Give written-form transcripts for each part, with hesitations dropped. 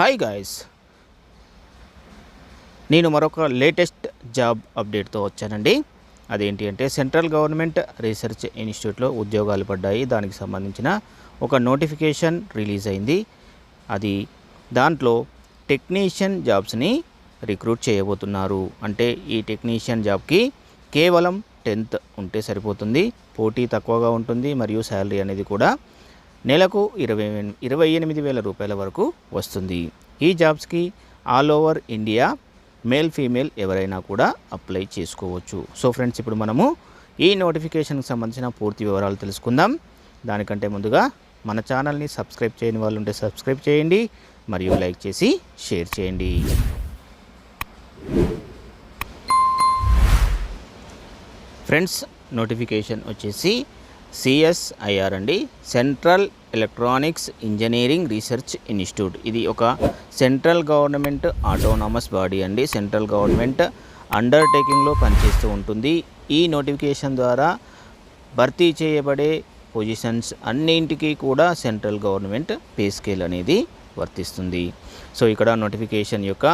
Hi guys, నేను మరొక latest job అప్డేట్తో వచ్చానండి. అదేంటి అంటే సెంట్రల్ గవర్నమెంట్ రీసెర్చ్ ఇన్స్టిట్యూట్లో ఉద్యోగాలు పడ్డాయి. దానికి సంబంధించిన ఒక నోటిఫికేషన్ రిలీజ్ అయింది. అది దాంట్లో టెక్నీషియన్ జాబ్స్ని రిక్రూట్ చేయబోతున్నారు. అంటే ఈ టెక్నీషియన్ జాబ్కి కేవలం 10th ఉంటే సరిపోతుంది. పోటీ తక్కువగా ఉంటుంది మరియు శాలరీ అనేది కూడా నెలకు 28,000 రూపాయల వరకు వస్తుంది. ఈ జాబ్స్కి all over India male female ఎవరైనా కూడా అప్లై చేసుకోవచ్చు. సో ఫ్రెండ్స్, ఇప్పుడు మనము ఈ నోటిఫికేషన్కి సంబంధించిన పూర్తి వివరాలు తెలుసుకుందాం. దానికంటే ముందుగా మన ఛానల్ని సబ్స్క్రైబ్ చేయని వాళ్ళు ఉంటే సబ్స్క్రైబ్ చేయండి మరియు లైక్ చేసి షేర్ చేయండి. ఫ్రెండ్స్, నోటిఫికేషన్ వచ్చేసి CSIR అండి, central electronics engineering research institute. ఇది ఒక సెంట్రల్ గవర్నమెంట్ ఆటోనమస్ బాడీ అండి. సెంట్రల్ గవర్నమెంట్ అండర్టేకింగ్లో పనిచేస్తూ ఉంటుంది. ఈ నోటిఫికేషన్ ద్వారా భర్తీ చేయబడే పొజిషన్స్ అన్నింటికీ కూడా సెంట్రల్ గవర్నమెంట్ పే స్కేల్ అనేది వర్తిస్తుంది. సో ఇక్కడ నోటిఫికేషన్ యొక్క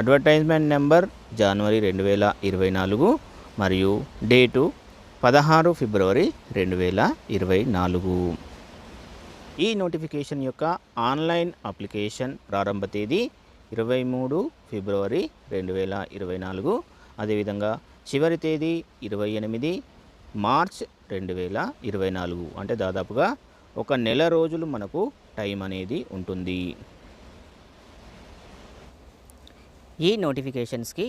అడ్వర్టైజ్మెంట్ నెంబర్ జనవరి 2024 మరియు డేటు 16 ఫిబ్రవరి 2024. ఈ నోటిఫికేషన్ యొక్క ఆన్లైన్ అప్లికేషన్ ప్రారంభ తేదీ 23 ఫిబ్రవరి 2024. అదేవిధంగా చివరి తేదీ 28 మార్చ్ 2024. అంటే దాదాపుగా ఒక నెల రోజులు మనకు టైం అనేది ఉంటుంది. ఈ నోటిఫికేషన్స్కి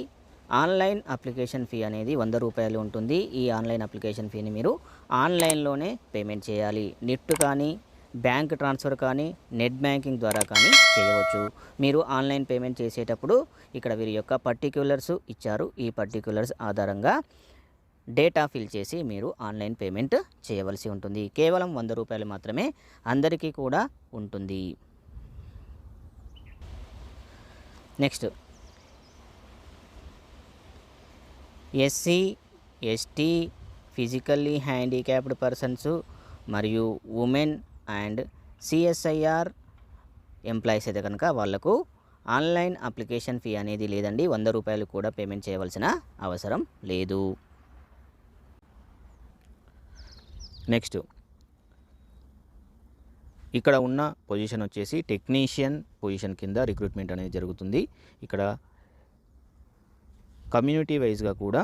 ఆన్లైన్ అప్లికేషన్ ఫీ అనేది 100 రూపాయలు ఉంటుంది. ఈ ఆన్లైన్ అప్లికేషన్ ఫీని మీరు ఆన్లైన్లోనే పేమెంట్ చేయాలి. నెట్ కానీ బ్యాంక్ ట్రాన్స్ఫర్ కానీ నెట్ బ్యాంకింగ్ ద్వారా కానీ చేయవచ్చు. మీరు ఆన్లైన్ పేమెంట్ చేసేటప్పుడు ఇక్కడ వీరి యొక్క పర్టిక్యులర్స్ ఇచ్చారు. ఈ పర్టిక్యులర్స్ ఆధారంగా డేటా ఫిల్ చేసి మీరు ఆన్లైన్ పేమెంట్ చేయవలసి ఉంటుంది. కేవలం 100 రూపాయలు మాత్రమే అందరికీ కూడా ఉంటుంది. Next, SC, ST, physically handicapped persons మరియు ఉమెన్ అండ్ CSIR ఎంప్లాయీస్ అయితే కనుక వాళ్లకు ఆన్లైన్ అప్లికేషన్ ఫీ అనేది లేదండి. 100 రూపాయలు కూడా పేమెంట్ చేయవలసిన అవసరం లేదు. నెక్స్ట్, ఇక్కడ ఉన్న పొజిషన్ వచ్చేసి టెక్నీషియన్ పొజిషన్ కింద రిక్రూట్మెంట్ అనేది జరుగుతుంది. ఇక్కడ కమ్యూనిటీ వైజ్గా కూడా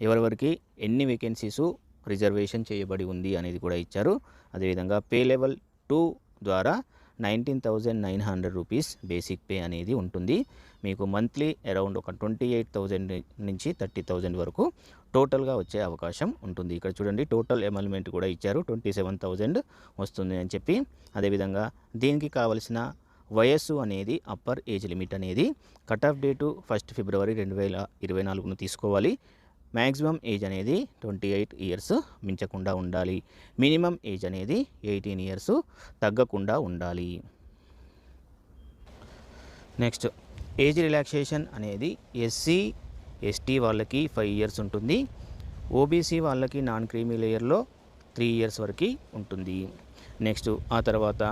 ఎవరెవరికి ఎన్ని వేకెన్సీసు రిజర్వేషన్ చేయబడి ఉంది అనేది కూడా ఇచ్చారు. అదేవిధంగా పే లెవెల్ 2 ద్వారా 19,900 రూపీస్ బేసిక్ పే అనేది ఉంటుంది. మీకు మంత్లీ అరౌండ్ ఒక 28,000 నుంచి 30,000 వరకు టోటల్గా వచ్చే అవకాశం ఉంటుంది. ఇక్కడ చూడండి, టోటల్ ఎమల్మెంట్ కూడా ఇచ్చారు, 27,000 వస్తుంది అని చెప్పి. అదేవిధంగా దీనికి కావలసిన వయస్సు అనేది అప్పర్ ఏజ్ లిమిట్ అనేది కట్ ఆఫ్ డేటు 1 ఫిబ్రవరి 2024 తీసుకోవాలి. మ్యాక్సిమం ఏజ్ అనేది 28 ఇయర్స్ మించకుండా ఉండాలి. మినిమం ఏజ్ అనేది 18 ఇయర్స్ తగ్గకుండా ఉండాలి. నెక్స్ట్, ఏజ్ రిలాక్సేషన్ అనేది SC, ST వాళ్ళకి 5 ఇయర్స్ ఉంటుంది. OBC వాళ్ళకి నాన్ క్రీమీ లేయర్లో 3 ఇయర్స్ వరకు ఉంటుంది. నెక్స్ట్, ఆ తర్వాత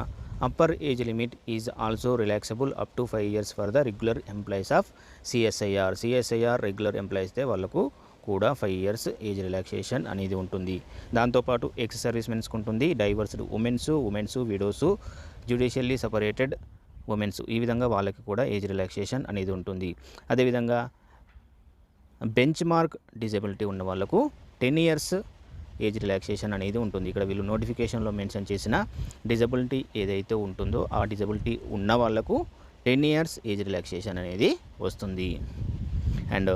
upper age limit is also relaxable up to 5 years for the regular employees of CSIR regular employees అయితే వాళ్ళకు కూడా 5 ఇయర్స్ ఏజ్ రిలాక్సేషన్ అనేది ఉంటుంది. దాంతోపాటు ఎక్స్ సర్వీస్ మెన్స్కి ఉంటుంది, divorced women's, widows, judicially separated women's, ఈ విధంగా వాళ్ళకి కూడా ఏజ్ రిలాక్సేషన్ అనేది ఉంటుంది. అదేవిధంగా బెంచ్ మార్క్ డిజబిలిటీ ఉన్న వాళ్ళకు 10 ఇయర్స్ ఏజ్ రిలాక్సేషన్ అనేది ఉంటుంది. ఇక్కడ వీళ్ళు నోటిఫికేషన్లో మెన్షన్ చేసిన డిజబిలిటీ ఏదైతే ఉంటుందో ఆ డిజబిలిటీ ఉన్న వాళ్లకు 10 ఇయర్స్ ఏజ్ రిలాక్సేషన్ అనేది వస్తుంది. అండ్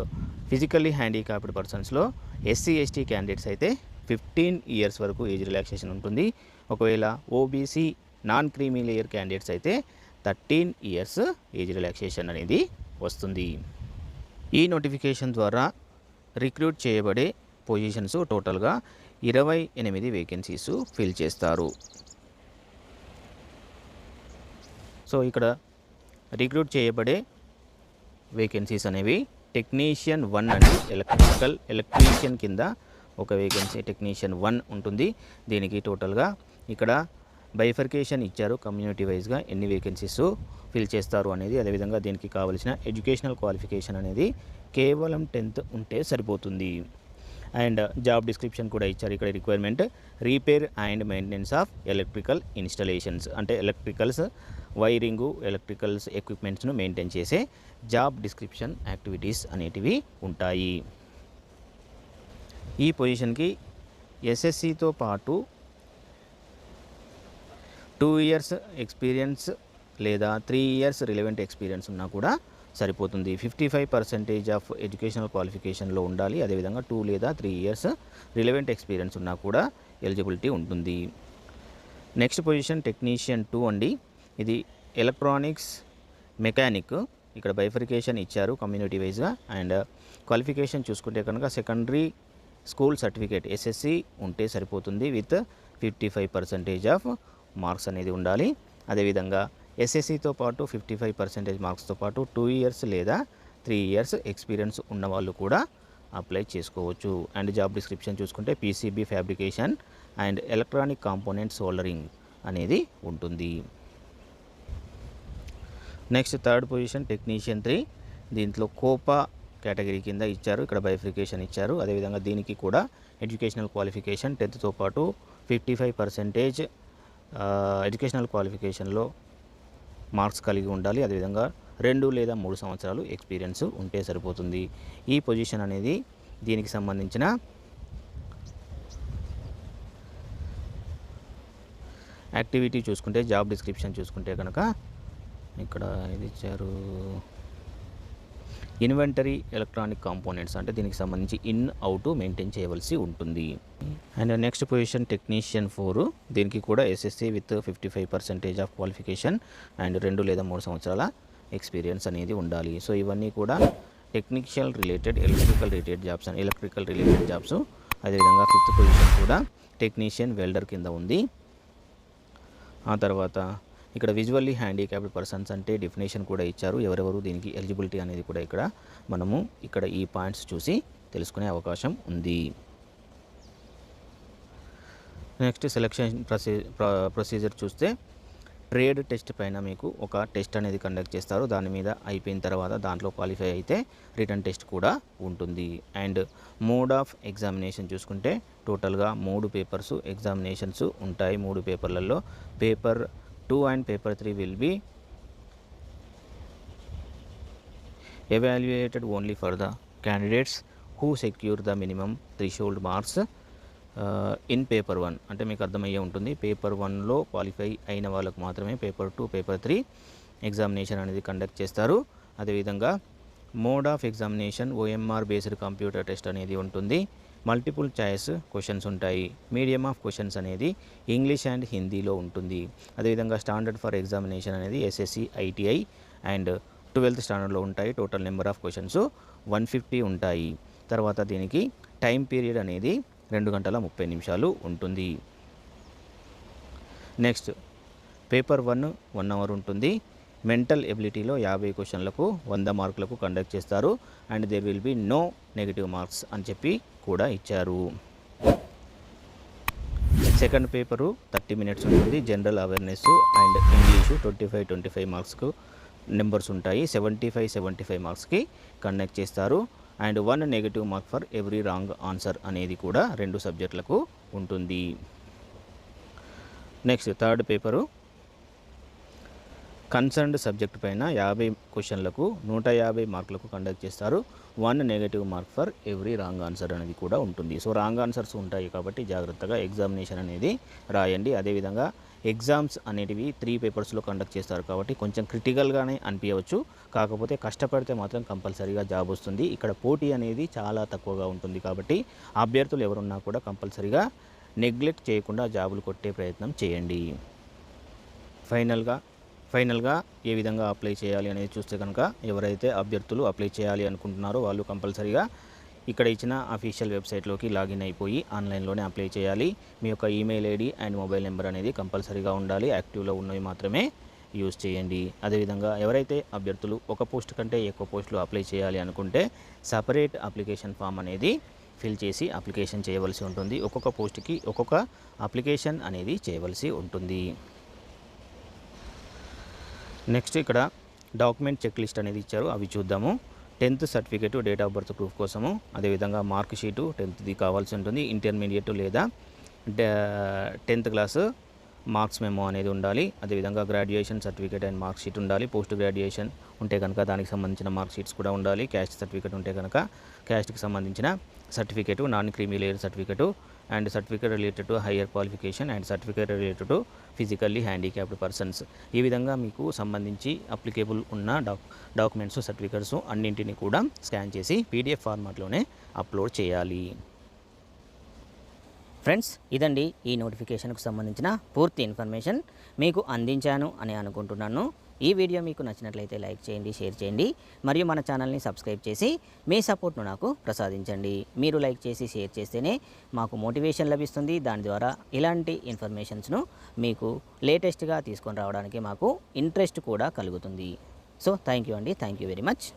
ఫిజికల్లీ హ్యాండిక్యాప్డ్ పర్సన్స్లో SC, ST క్యాండిడేట్స్ అయితే 15 ఇయర్స్ వరకు ఏజ్ రిలాక్సేషన్ ఉంటుంది. ఒకవేళ OBC non creamy layer candidates అయితే 13 ఇయర్స్ ఏజ్ రిలాక్సేషన్ అనేది వస్తుంది. ఈ నోటిఫికేషన్ ద్వారా రిక్రూట్ చేయబడే పొజిషన్స్ టోటల్గా 28 వేకెన్సీస్ ఫిల్ చేస్తారు. సో ఇక్కడ రిక్రూట్ చేయబడే వేకెన్సీస్ అనేవి టెక్నీషియన్ 1 అండి. ఎలక్ట్రీషియన్ కింద ఒక వేకెన్సీ టెక్నీషియన్ 1 ఉంటుంది. దీనికి టోటల్గా ఇక్కడ బైఫర్కేషన్ ఇచ్చారు కమ్యూనిటీ వైజ్గా ఎన్ని వేకెన్సీస్ ఫిల్ చేస్తారు అనేది. అదేవిధంగా దీనికి కావాల్సిన ఎడ్యుకేషనల్ క్వాలిఫికేషన్ అనేది కేవలం 10th ఉంటే సరిపోతుంది. అండ్ జాబ్ డిస్క్రిప్షన్ కూడా ఇచ్చారు. ఇక్కడ requirement repair and maintenance of electrical installations, అంటే ఎలక్ట్రికల్స్ వైరింగు ఎలక్ట్రికల్స్ ఎక్విప్మెంట్స్ను మెయింటైన్ చేసే జాబ్ డిస్క్రిప్షన్ యాక్టివిటీస్ అనేటివి ఉంటాయి. ఈ పొజిషన్కి ఎస్ఎస్సితో పాటు 2 years ఎక్స్పీరియన్స్ లేదా 3 years రిలవెంట్ ఎక్స్పీరియన్స్ ఉన్నా కూడా సరిపోతుంది. 55% ఆఫ్ ఎడ్యుకేషనల్ క్వాలిఫికేషన్లో ఉండాలి. అదేవిధంగా 2 లేదా 3 years రిలవెంట్ ఎక్స్పీరియన్స్ ఉన్నా కూడా ఎలిజిబిలిటీ ఉంటుంది. నెక్స్ట్ పొజిషన్ టెక్నీషియన్ 2 అండి. ఇది ఎలక్ట్రానిక్స్ మెకానిక్. ఇక్కడ బైఫరికేషన్ ఇచ్చారు కమ్యూనిటీ వైజ్గా. అండ్ క్వాలిఫికేషన్ చూసుకుంటే కనుక సెకండరీ స్కూల్ సర్టిఫికేట్ ఎస్ఎస్సి ఉంటే సరిపోతుంది విత్ 55% ఆఫ్ మార్క్స్ అనేది ఉండాలి. అదేవిధంగా ఎస్ఎస్సితో పాటు 55% మార్క్స్తో పాటు 2 years లేదా 3 years ఎక్స్పీరియన్స్ ఉన్న వాళ్ళు కూడా అప్లై చేసుకోవచ్చు. అండ్ జాబ్ డిస్క్రిప్షన్ చూసుకుంటే PCB fabrication and electronic component soldering అనేది ఉంటుంది. Next third position technician 3. దీంట్లో కోపా కేటగిరీ కింద ఇచ్చారు. ఇక్కడ బైఫ్రికేషన్ ఇచ్చారు. అదేవిధంగా దీనికి కూడా ఎడ్యుకేషనల్ క్వాలిఫికేషన్ 10thతో పాటు 55% ఎడ్యుకేషనల్ క్వాలిఫికేషన్లో మార్క్స్ కలిగి ఉండాలి. అదేవిధంగా 2 లేదా 3 సంవత్సరాలు ఎక్స్పీరియన్స్ ఉంటే సరిపోతుంది. ఈ పొజిషన్ అనేది దీనికి సంబంధించిన యాక్టివిటీ చూసుకుంటే జాబ్ డిస్క్రిప్షన్ చూసుకుంటే కనుక ఇక్కడ ఇది ఇచ్చారు ఇన్వెంటరీ ఎలక్ట్రానిక్ కాంపోనెంట్స్, అంటే దీనికి సంబంధించి ఇన్ అవుట్ మెయింటైన్ చేయవలసి ఉంటుంది. And next position technician 4. దీనికి కూడా SSC with 55% of qualification and 2 లేదా 3 సంవత్సరాల ఎక్స్పీరియన్స్ అనేది ఉండాలి. సో ఇవన్నీ కూడా technical related electrical related jobs. అదేవిధంగా 5th పొజిషన్ కూడా టెక్నీషియన్ వెల్డర్ కింద ఉంది. ఆ తర్వాత ఇక్కడ విజువల్లీ హ్యాండిక్యాప్డ్ పర్సన్స్ అంటే డెఫినేషన్ కూడా ఇచ్చారు. ఎవరెవరు దీనికి ఎలిజిబిలిటీ అనేది కూడా మనము ఈ పాయింట్స్ చూసి తెలుసుకునే అవకాశం ఉంది. నెక్స్ట్ సెలక్షన్ ప్రొసీజర్ చూస్తే ట్రేడ్ టెస్ట్ పైన మీకు ఒక టెస్ట్ అనేది కండక్ట్ చేస్తారు. దాని మీద అయిపోయిన తర్వాత దాంట్లో క్వాలిఫై అయితే రిటర్న్ టెస్ట్ కూడా ఉంటుంది. అండ్ మోడ్ ఆఫ్ ఎగ్జామినేషన్ చూసుకుంటే టోటల్గా 3 పేపర్స్ ఎగ్జామినేషన్స్ ఉంటాయి. 3 పేపర్లలో paper 2 and paper 3 will be evaluated only for the candidates who secure the minimum threshold marks in paper 1. అంటే మీకు అర్థమయ్యే ఉంటుంది. పేపర్ 1లో క్వాలిఫై అయిన వాళ్ళకు మాత్రమే పేపర్ 2, పేపర్ 3 ఎగ్జామినేషన్ అనేది కండక్ట్ చేస్తారు. అదేవిధంగా mode of examination OMR based computer test అనేది ఉంటుంది. మల్టిపుల్ చాయిస్ క్వశ్చన్స్ ఉంటాయి. మీడియం ఆఫ్ క్వశ్చన్స్ అనేది ఇంగ్లీష్ అండ్ హిందీలో ఉంటుంది. అదేవిధంగా స్టాండర్డ్ ఫర్ ఎగ్జామినేషన్ అనేది SSC, ITI అండ్ 12th స్టాండర్డ్లో ఉంటాయి. టోటల్ నెంబర్ ఆఫ్ క్వశ్చన్స్ 150 ఉంటాయి. తర్వాత దీనికి టైం పీరియడ్ అనేది 2 గంటల 30 నిమిషాలు ఉంటుంది. నెక్స్ట్ పేపర్ 1 hour ఉంటుంది. మెంటల్ ఎబిలిటీలో 50 క్వశ్చన్లకు 100 మార్కులకు కండక్ట్ చేస్తారు. And there will be no negative marks అని చెప్పి కూడా ఇచ్చారు. సెకండ్ పేపరు 30 minutes ఉంటుంది. జనరల్ అవేర్నెస్ అండ్ ఇంగ్లీషు 25 మార్క్స్కు నెంబర్స్ ఉంటాయి. 75 మార్క్స్కి కండక్ట్ చేస్తారు. And 1 negative mark for every wrong answer అనేది కూడా 2 సబ్జెక్టులకు ఉంటుంది. Next third paper concerned subject పైన 50 క్వశ్చన్లకు 150 మార్కులకు కండక్ట్ చేస్తారు. 1 negative mark for every wrong answer అనేది కూడా ఉంటుంది. సో రాంగ్ ఆన్సర్స్ ఉంటాయి కాబట్టి జాగ్రత్తగా ఎగ్జామినేషన్ అనేది రాయండి. అదేవిధంగా ఎగ్జామ్స్ అనేటివి 3 పేపర్స్లో కండక్ట్ చేస్తారు కాబట్టి కొంచెం క్రిటికల్గానే అనిపించవచ్చు. కాకపోతే కష్టపడితే మాత్రం కంపల్సరీగా జాబ్ వస్తుంది. ఇక్కడ పోటీ అనేది చాలా తక్కువగా ఉంటుంది కాబట్టి అభ్యర్థులు ఎవరున్నా కూడా కంపల్సరీగా నెగ్లెక్ట్ చేయకుండా జాబులు కొట్టే ప్రయత్నం చేయండి. ఫైనల్గా ఏ విధంగా అప్లై చేయాలి అనేది చూస్తే కనుక ఎవరైతే అభ్యర్థులు అప్లై చేయాలి అనుకుంటున్నారో వాళ్ళు కంపల్సరీగా ఇక్కడ ఇచ్చిన అఫీషియల్ వెబ్సైట్లోకి లాగిన్ అయిపోయి ఆన్లైన్లోనే అప్లై చేయాలి. మీ యొక్క email ID and mobile number అనేది కంపల్సరీగా ఉండాలి. యాక్టివ్లో ఉన్నవి మాత్రమే యూజ్ చేయండి. అదేవిధంగా ఎవరైతే అభ్యర్థులు ఒక పోస్ట్ కంటే ఎక్కువ పోస్టులు అప్లై చేయాలి అనుకుంటే సపరేట్ అప్లికేషన్ ఫామ్ అనేది ఫిల్ చేసి అప్లికేషన్ చేయవలసి ఉంటుంది. ఒక్కొక్క పోస్ట్కి ఒక్కొక్క అప్లికేషన్ అనేది చేయవలసి ఉంటుంది. నెక్స్ట్ ఇక్కడ డాక్యుమెంట్ చెక్ లిస్ట్ అనేది ఇచ్చారు, అవి చూద్దాము. 10th certificate, date of birth proof కోసము, అదేవిధంగా మార్క్ షీటు 10th కావాల్సి ఉంటుంది. ఇంటర్మీడియట్ లేదా 10th క్లాస్ మార్క్స్ మెమో అనేది ఉండాలి. అదేవిధంగా graduation certificate and mark sheet ఉండాలి. పోస్ట్ గ్రాడ్యుయేషన్ ఉంటే కనుక దానికి సంబంధించిన మార్క్ షీట్స్ కూడా ఉండాలి. క్యాస్ట్ సర్టిఫికేట్ ఉంటే కనుక క్యాస్ట్కి సంబంధించిన certificate, non creamy layer certificate and certificate related to higher qualification and certificate related to physically handicapped persons. ఈ విధంగా మీకు సంబంధించి అప్లికేబుల్ ఉన్న డాక్యుమెంట్స్, సర్టిఫికేట్స్ అన్నింటినీ కూడా స్కాన్ చేసి PDF ఫార్మాట్లోనే అప్లోడ్ చేయాలి. ఫ్రెండ్స్, ఇదండి ఈ నోటిఫికేషన్కు సంబంధించిన పూర్తి ఇన్ఫర్మేషన్ మీకు అందించాను అని అనుకుంటున్నాను. ఈ వీడియో మీకు నచ్చినట్లయితే లైక్ చేయండి, షేర్ చేయండి మరియు మన ఛానల్ని సబ్స్క్రైబ్ చేసి మీ సపోర్ట్ను నాకు ప్రసాదించండి. మీరు లైక్ చేసి షేర్ చేస్తేనే మాకు మోటివేషన్ లభిస్తుంది. దాని ద్వారా ఇలాంటి ఇన్ఫర్మేషన్స్ను మీకు లేటెస్ట్గా తీసుకొని రావడానికి మాకు ఇంట్రెస్ట్ కూడా కలుగుతుంది. సో థ్యాంక్ యూ అండి, థ్యాంక్ యూ వెరీ మచ్.